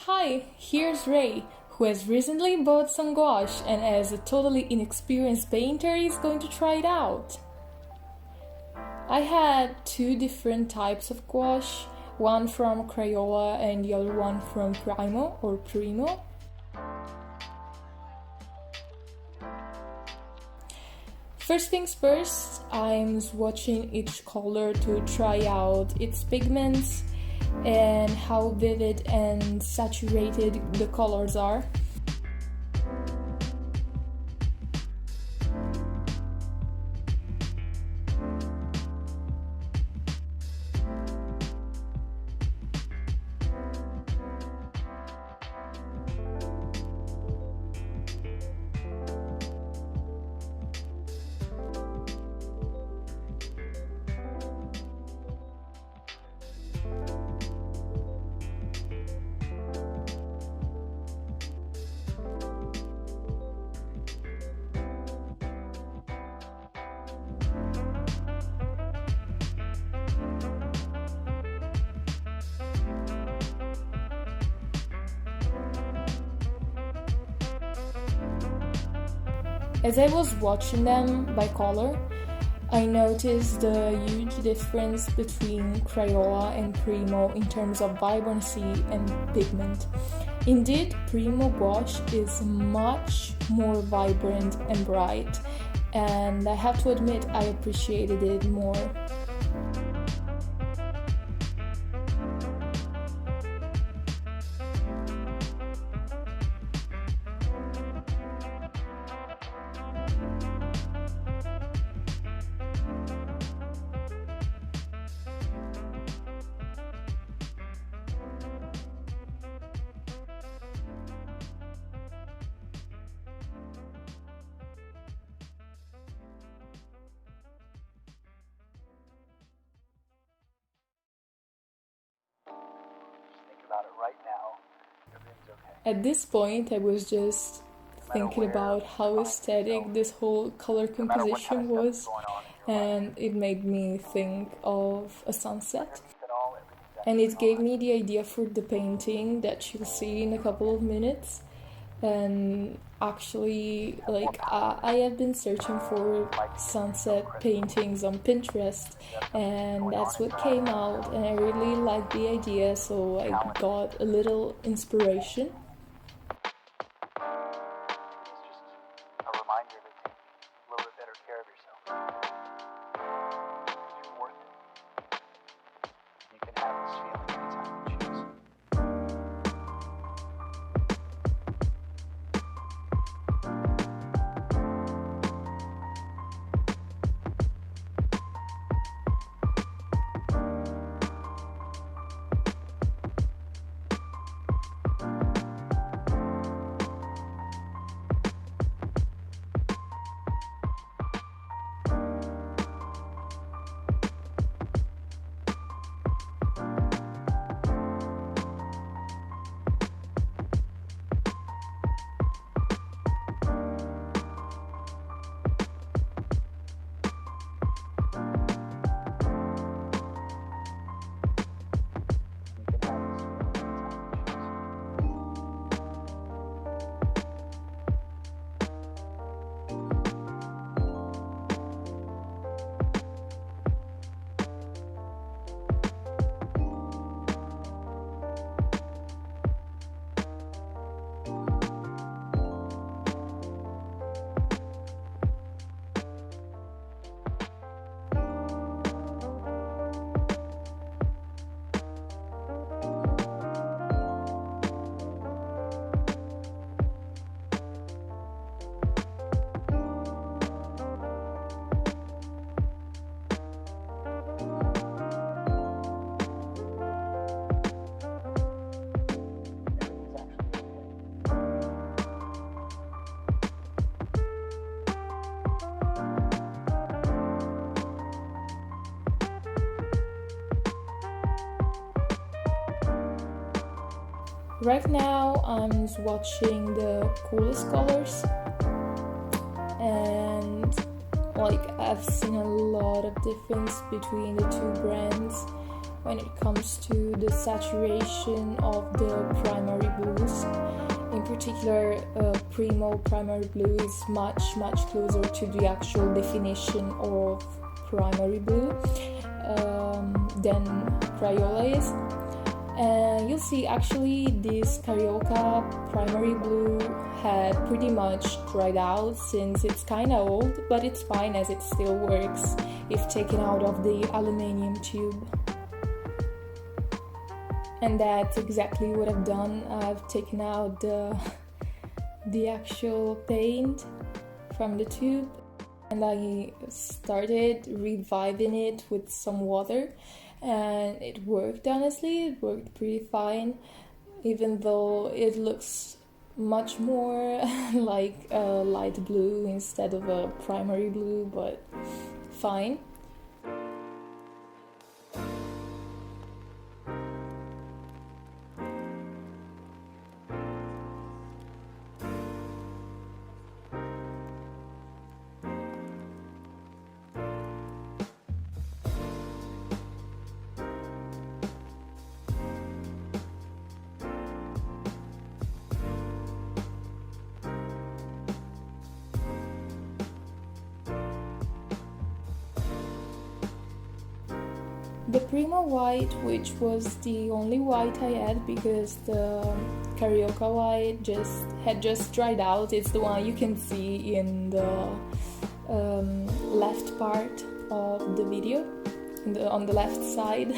Hi, here's Ray, who has recently bought some gouache and as a totally inexperienced painter is going to try it out. I had two different types of gouache, one from Crayola and the other one from Primo. First things first, I'm swatching each color to try out its pigments and how vivid and saturated the colors are. As I was watching them by color, I noticed the huge difference between Crayola and Primo in terms of vibrancy and pigment. Indeed, Primo gouache is much more vibrant and bright, and I have to admit I appreciated it more. About it right now. Everything's okay. At this point, I was just thinking about how aesthetic this whole color composition was, and it made me think of a sunset. And it gave me the idea for the painting that you'll see in a couple of minutes. And actually, I have been searching for sunset paintings on Pinterest, and that's what came out, and I really liked the idea, so I got a little inspiration. It's just a reminder to take a little bit better care of yourself. You're worth it. You can have this feeling anytime you choose. Right now, I'm swatching the coolest colors, and I've seen a lot of difference between the two brands, when it comes to the saturation of the primary blues. In particular, Primo primary blue is much closer to the actual definition of primary blue than Crayola is. And you'll see actually this Carioca primary blue had pretty much dried out since it's kinda old, but it's fine as it still works if taken out of the aluminium tube. And that's exactly what I've done. I've taken out the actual paint from the tube, and I started reviving it with some water, and it worked. Honestly, it worked pretty fine, even though it looks much more like a light blue instead of a primary blue, but fine. The Primo white, which was the only white I had because the Carioca white had just dried out. It's the one you can see in the left part of the video, on the left side.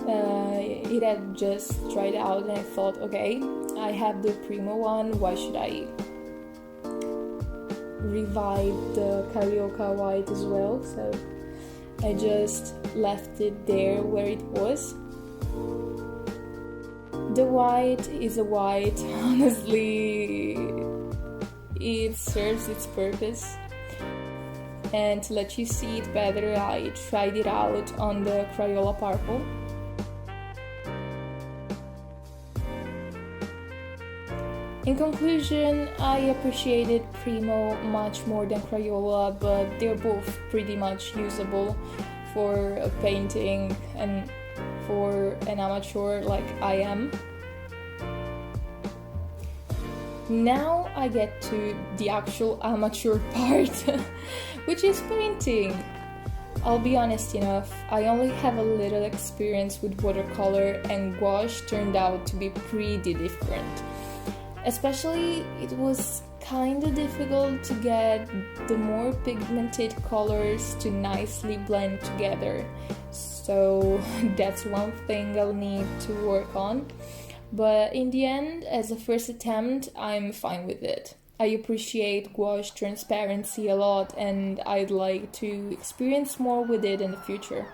It had just dried out, and I thought, okay, I have the Primo one, why should I revive the Carioca white as well? So I just left it there where it was. The white is a white. Honestly, it serves its purpose. And to let you see it better, I tried it out on the Crayola purple. In conclusion, I appreciated Primo much more than Crayola, but they're both pretty much usable for a painting and for an amateur like I am. Now I get to the actual amateur part, which is painting. I'll be honest enough, I only have a little experience with watercolor, and gouache turned out to be pretty different. Especially, it was kinda difficult to get the more pigmented colors to nicely blend together. So that's one thing I'll need to work on. But in the end, as a first attempt, I'm fine with it. I appreciate gouache transparency a lot, and I'd like to experience more with it in the future.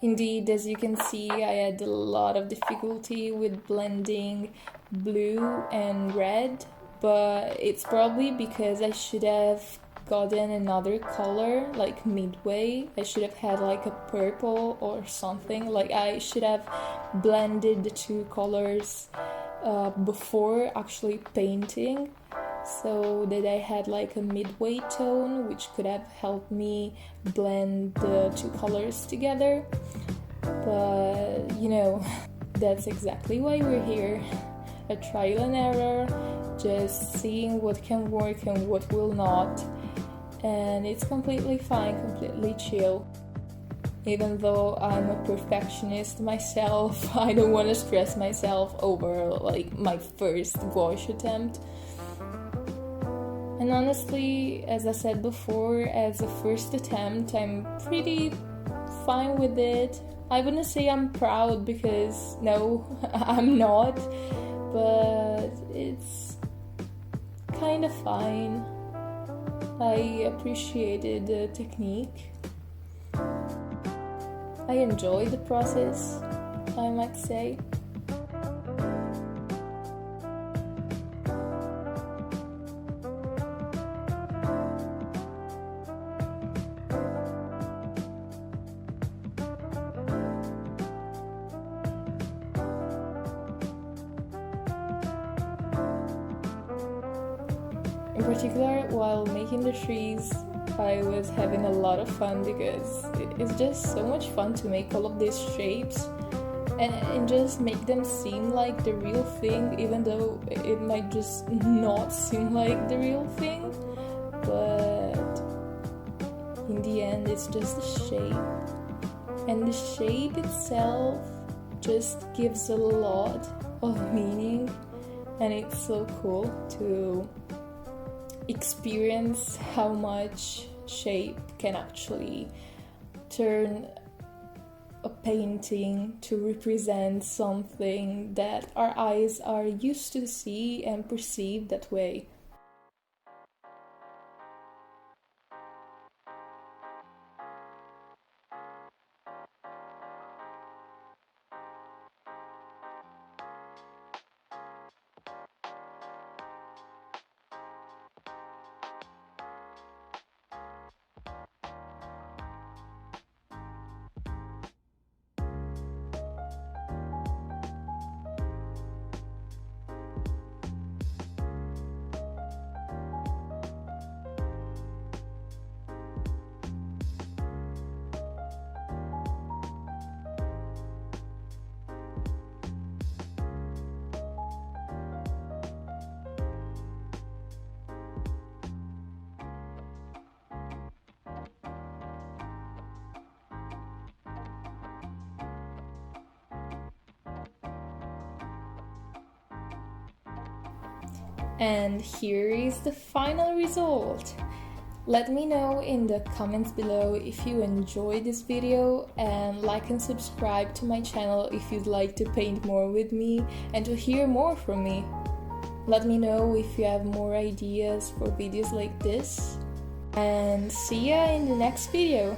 Indeed, as you can see, I had a lot of difficulty with blending blue and red, but it's probably because I should have gotten another color, like midway. I should have had like a purple or something. Like I should have blended the two colors before actually painting, so that I had like a midway tone, which could have helped me blend the two colors together. But you know, that's exactly why we're here. A trial and error, just seeing what can work and what will not. And it's completely fine, completely chill. Even though I'm a perfectionist myself, I don't want to stress myself over like my first gouache attempt. And honestly, as I said before, as a first attempt, I'm pretty fine with it. I wouldn't say I'm proud because no, I'm not, but it's kind of fine. I appreciated the technique. I enjoyed the process, I might say. In particular, while making the trees, I was having a lot of fun because it's just so much fun to make all of these shapes and just make them seem like the real thing, even though it might just not seem like the real thing. But in the end, it's just a shape, and the shape itself just gives a lot of meaning, and it's so cool to experience how much shape can actually turn a painting to represent something that our eyes are used to see and perceive that way. And here is the final result. Let me know in the comments below if you enjoyed this video, and like and subscribe to my channel if you'd like to paint more with me and to hear more from me. Let me know if you have more ideas for videos like this, and see ya in the next video.